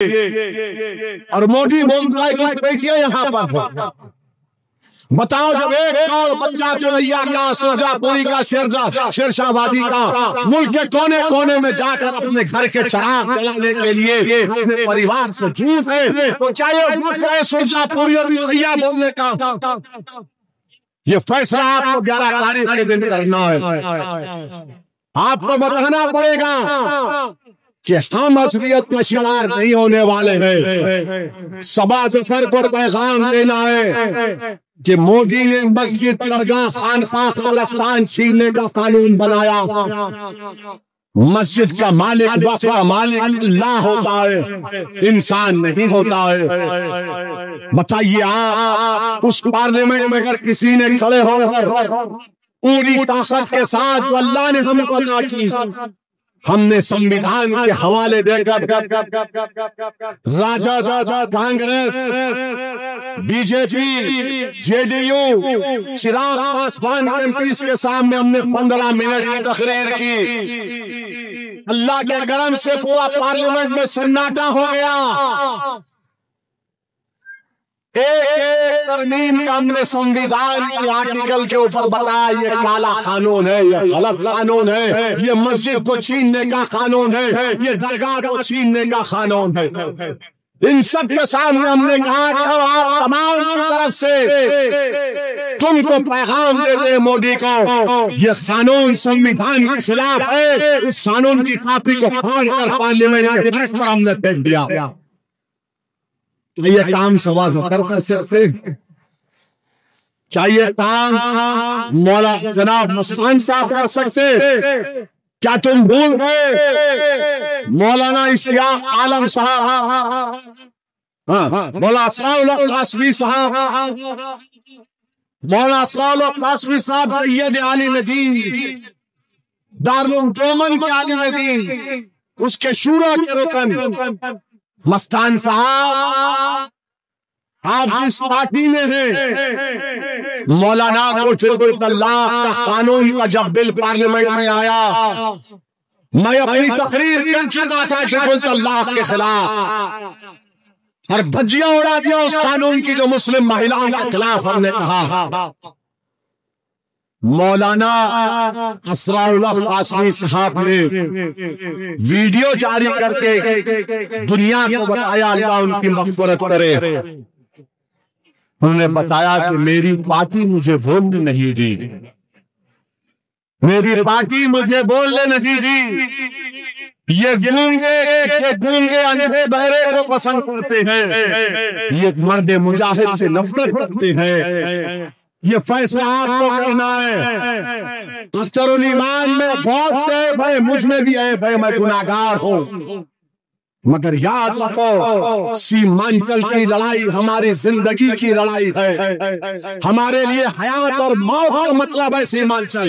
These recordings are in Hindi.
और मोदी बोलता है कि बेटियां यहाँ पर बताओ, जब एक करोड़ बच्चा चौरैया का, सुरजापुरी का, शेरशाहबादी का मुल्क के कोने कोने में जाकर अपने घर के चिराग जलाने के लिए अपने परिवार से दूर है, तो चाहे सुरजापुरी और चौरैया बोलने का ये फैसला आपको 11 तारीख के दिन करना है। आपको बताना पड़ेगा कि हम असलियत का शिकार नहीं होने वाले हैं। सबा जफर को पैगाम देना है कि मोदी ने मस्जिद, दरगाह, खानकाह, कब्रिस्तान छीनने का कानून बनाया। मस्जिद का मालिक मालिक अल्लाह होता है, इंसान नहीं होता है। बताइए आप उस पार्लियामेंट में अगर किसी ने खड़े होकर पूरी ताकत के साथ जो अल्लाह ने हमको अता की, हमने संविधान के हवाले देकर राजा Congress, BJP, JDU, Chirag Paswan MPs के सामने हमने 15 मिनट की तकरीर की। अल्लाह के करम से पूरा पार्लियामेंट में सन्नाटा हो गया। एक तरमीम का हमने संविधान के आर्टिकल के ऊपर बताया, ये काला कानून है, ये गलत कानून है, ये मस्जिद को छीनने का कानून है, ये दरगाह को छीनने का कानून है। इन सब के सामने हमने कहा कि आप तमाम की तरफ से तुमको पैगाम देते हैं मोदी को, ये कानून संविधान के खिलाफ है। इस कानून की कॉपी को फाड़कर पार्लियामेंट के डेस्क पर हमने फेंक दिया। ये काम सवा जफर कर सकते, क्या ये काम मौला जनाब मस्तान साहब कर सकते? क्या तुम भूल गए मौलाना इश्तियाक आलम साहब, मौला असराउल्लाह कासमी साहब, मौला असराउल्लाह कासमी साहब सैयद आलिम दीन, दारुल देवबंद के आलिम दीन, उसके शूरा के रुकन मस्तान साहब, आप जिस पार्टी में हैं, मौलाना तलाक का कानून का जब बिल पार्लियामेंट में आया, मैं अपनी तकरीर कर चुका था तलाक के खिलाफ और धज्जियां उड़ा दिया उस कानून की जो मुस्लिम महिलाओं के खिलाफ हमने कहा। मौलाना असराउल्लाह कासमी साहब ने वीडियो जारी करके दुनिया को बताया, अल्लाह उनकी मग़फ़िरत करे। उन्होंने बताया कि मेरी पार्टी मुझे बोलने नहीं दी, मेरी पार्टी मुझे बोलने नहीं दी। ये गूंगे अंधे बहरे को पसंद करते हैं, ये मर्द मुजाहिद से नफरत करते हैं। ये फैसला आपको करना है। अख्तरुल ईमान में बहुत से भाई, मुझ में भी है भाई, मैं गुनाहगार हूँ, मगर याद रखो सीमांचल की लड़ाई हमारी जिंदगी की लड़ाई है। हमारे लिए हयात और मौत का मतलब है सीमांचल,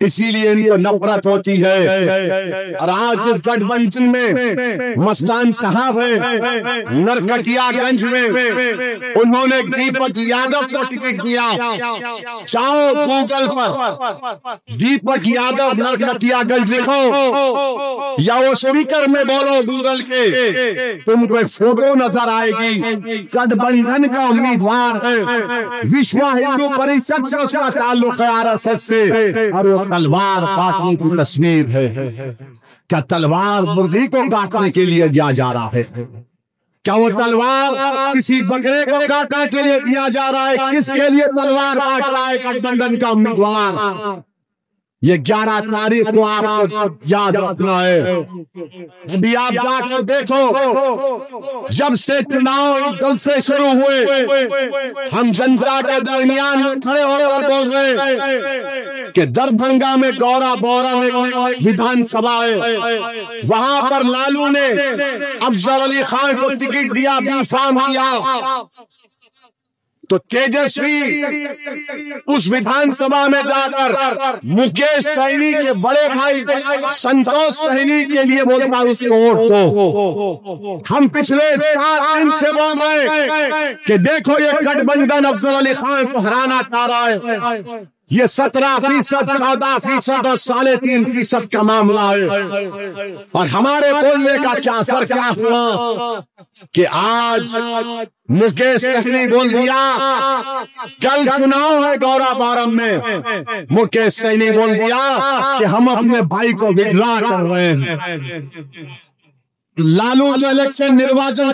इसीलिए इनको नफरत होती है। और आज इस गठबंधन में मस्तान साहब है, नरकटियागंज में उन्होंने दीपक यादव को टिकट दिया। जाओ गूगल पर दीपक यादव नरकटियागंज लिखो या वो स्पीकर में बोलो गूगल के, तुमको एक फोटो नजर आएगी। गठबंधन का उम्मीदवार है, विश्व हिंदू परिषद से उसका ताल्लुक है, RSS से, और तलवार काटने की तस्वीर है। क्या तलवार मुर्गी को काटने के लिए दिया जा रहा है? क्या वो तलवार किसी बकरे को काटने के लिए दिया जा रहा है? किसके लिए तलवार काट रहा है गठबंधन का उम्मीदवार? ये 11 तारीख को आपको याद रखना है। अभी आप जाकर देखो, जब से चुनाव जलसे शुरू हुए, हम जनता के दरमियान में खड़े होकर बोल रहे कि दरभंगा में गौरा बोरा में विधानसभा है, वहां पर लालू ने अफजल अली खान को टिकट दिया, बीफाम किया, तो तेजस्वी उस विधानसभा में जाकर मुकेश सहनी के बड़े भाई संतोष सहनी के लिए बोलता उसको वोट दो। हम पिछले 7 दिन से बोल रहे हैं कि देखो ये गठबंधन अफजल अली खान को हराना चाह रहा है, ये 17%, 14% और 3.5% का मामला है। और हमारे बोलने का क्या असर क्या हुआ कि आज मुकेश सहनी बोल दिया, कल चुनाव है गौराबारम में, मुकेश सहनी बोल दिया कि हम अपने भाई को विड्रॉ कर रहे हैं। लालू जो इलेक्शन निर्वाचन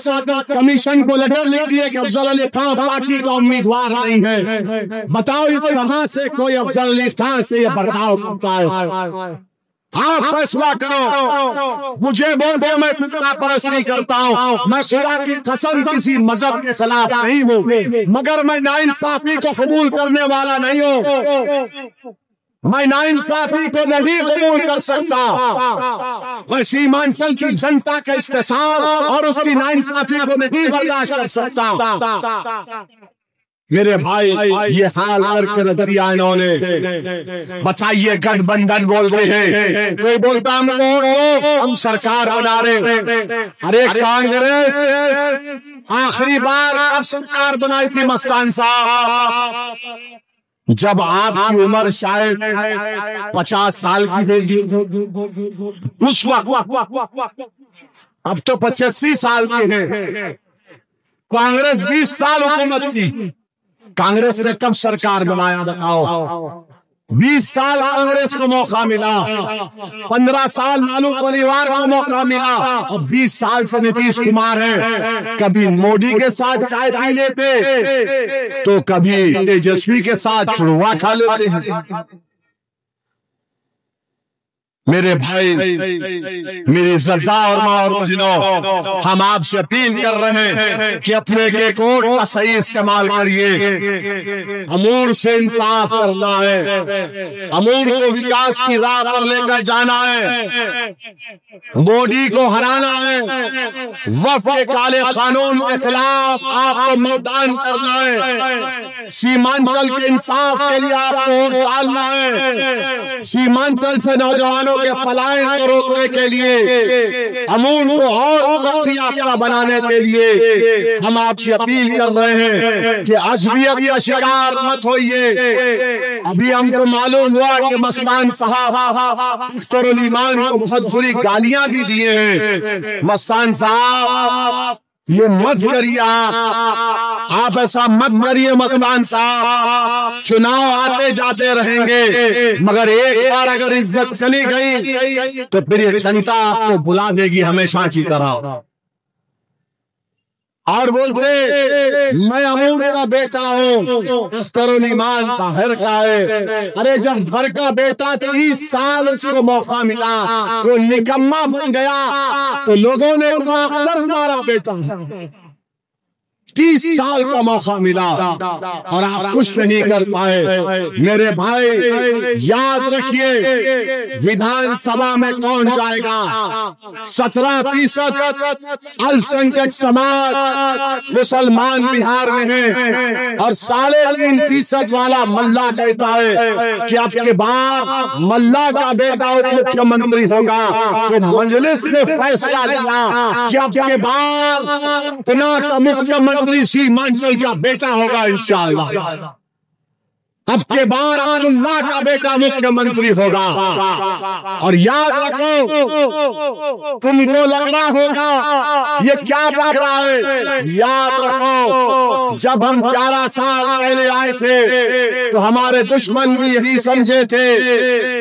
कमीशन को लेटर लिख दिए कि अफजल अली खान पार्टी का उम्मीदवार नहीं है। बताओ इस तरह से कोई अफजल अली खान से ये बर्ताव करता है? आप फैसला करो। मुझे बोल दो मैं खुदा परस्ती करता हूँ, मैं खुदा की कसम किसी मजहब के खिलाफ नहीं हूँ, मगर मैं नाइंसाफी को कबूल करने वाला नहीं हूँ। मैं नाइंसाफी को नहीं कबूल कर सकता। मैं सीमांचल की जनता का इस्तेसाल और उसकी नाइंसाफी को नहीं बर्दाश्त कर सकता। मेरे भाई ये हाल के नजरिया इन्होंने बताइए। गठबंधन बोलते हैं, कोई बोलता हम सरकार बना रहे। अरे कांग्रेस आखिरी बार अब सरकार बनाई थी मस्तान साहब जब आपकी उम्र शायद 50 साल की थी उस वक्त। अब तो 85 साल की है। कांग्रेस 20 साल हुकूमत थी। कांग्रेस ने कब सरकार बनाया बताओ? 20 साल कांग्रेस को मौका मिला, 15 साल लालू परिवार को मौका मिला, और 20 साल से नीतीश कुमार है। कभी मोदी के साथ चाय पी लेते तो कभी तेजस्वी के साथ चुड़वा खा लेते हैं। मेरे भाई, मेरी इज्जतदार और माँ और बहनों, हम आपसे अपील कर रहे हैं कि अपने के कोड का सही इस्तेमाल करिए। अमूर से इंसाफ करना है, अमूर को विकास की राह पर लेकर जाना है, मोदी को हराना है, वक्फ के काले कानून के खिलाफ आपको मतदान करना है, सीमांचल के इंसाफ के लिए आपको वोट डालना है, सीमांचल से नौजवानों के पलायन को रोकने के लिए, अमूल को और यात्रा बनाने के लिए हम आपसे अपील कर रहे हैं कि अजबियत का शिकार मत होइए। अभी हमको मालूम हुआ कि मस्तान साहब अख्तरुल ईमान को बहुत बुरी गालियां भी दिए हैं। मस्तान साहब ये मत करिए, आप ऐसा मत करिए मस्तान साहब। चुनाव आते जाते रहेंगे, मगर एक बार अगर इज्जत चली गई तो फिर ये जनता आपको बुला देगी हमेशा की तरह। और बोलते मैं अमूर का बेटा हूँ, अख्तरुल ईमान बाहर का है। अरे जब घर का बेटा 30 साल उसको मौका मिला वो निकम्मा बन गया तो लोगों ने उसका हमारा बेटा 30 साल का मौका मिला और आप कुछ नहीं कर पाए। मेरे भाई याद रखिए, विधानसभा में कौन जाएगा? 17% अल्पसंख्यक समाज मुसलमान बिहार में है और 3.5% वाला मल्ला कहता है कि आपके बाद मल्ला का बेटा उप मुख्यमंत्री होगा। तो मजलिस ने फैसला लिया कि आपके बाद इतना का मुख्यमंत्री सीमांचल का बेटा होगा इंशाअल्लाह। अब के बार अल्लाह का बेटा मुख्यमंत्री होगा। और याद रखो, तुमको लग रहा होगा ये क्या लग रहा है, याद रखो जब हम 11 साल पहले आए थे तो हमारे दुश्मन भी यही समझे थे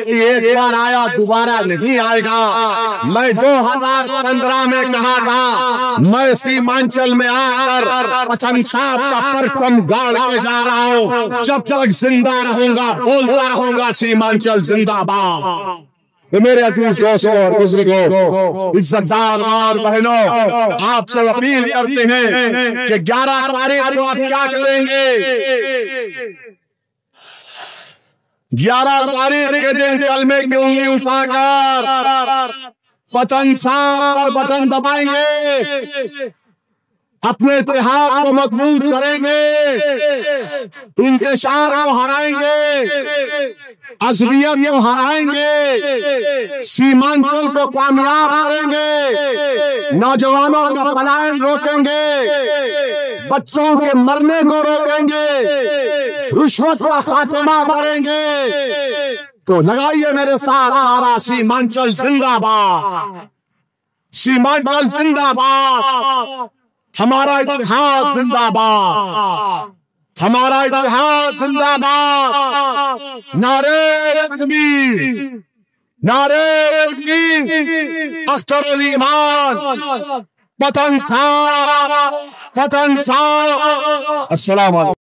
कि एक बार आया दोबारा नहीं आएगा। मैं 2015 में कहा था मैं सीमांचल में आकर पचमछाप का परचम गाड़ के जा रहा हूँ, जब तक जिंदा रहूंगा बोलता रहूंगा सीमांचल जिंदाबाद। तो मेरे अजीज दोस्तों और बुजुर्गों, इज्जतदार और बहनों, आपसे अपील करते हैं कि 11 तारीख को आप क्या करेंगे? 11 तारीख के दिन कलमे की उंगली उठाकर बटन और बटन दबाएंगे, अपने इतिहास को मजबूत करेंगे, इंतशार को हराएंगे, अज़बियत को हराएंगे, सीमांचल को कामयाब करेंगे, नौजवानों का पलायन रोकेंगे, बच्चों के मरने को रोकेंगे, रिश्वत का खात्मा करेंगे। तो लगाइए मेरे साथ नारा सीमांचल जिंदाबाद, सीमांचल जिंदाबाद, हमारा इतिहास जिंदाबाद, हमारा इतिहास जिंदाबाद। नारे तकबीर, नारे तकबीर, अख्तर अल ईमान, पतन था, पतन था। अस्सलाम वालेकुम।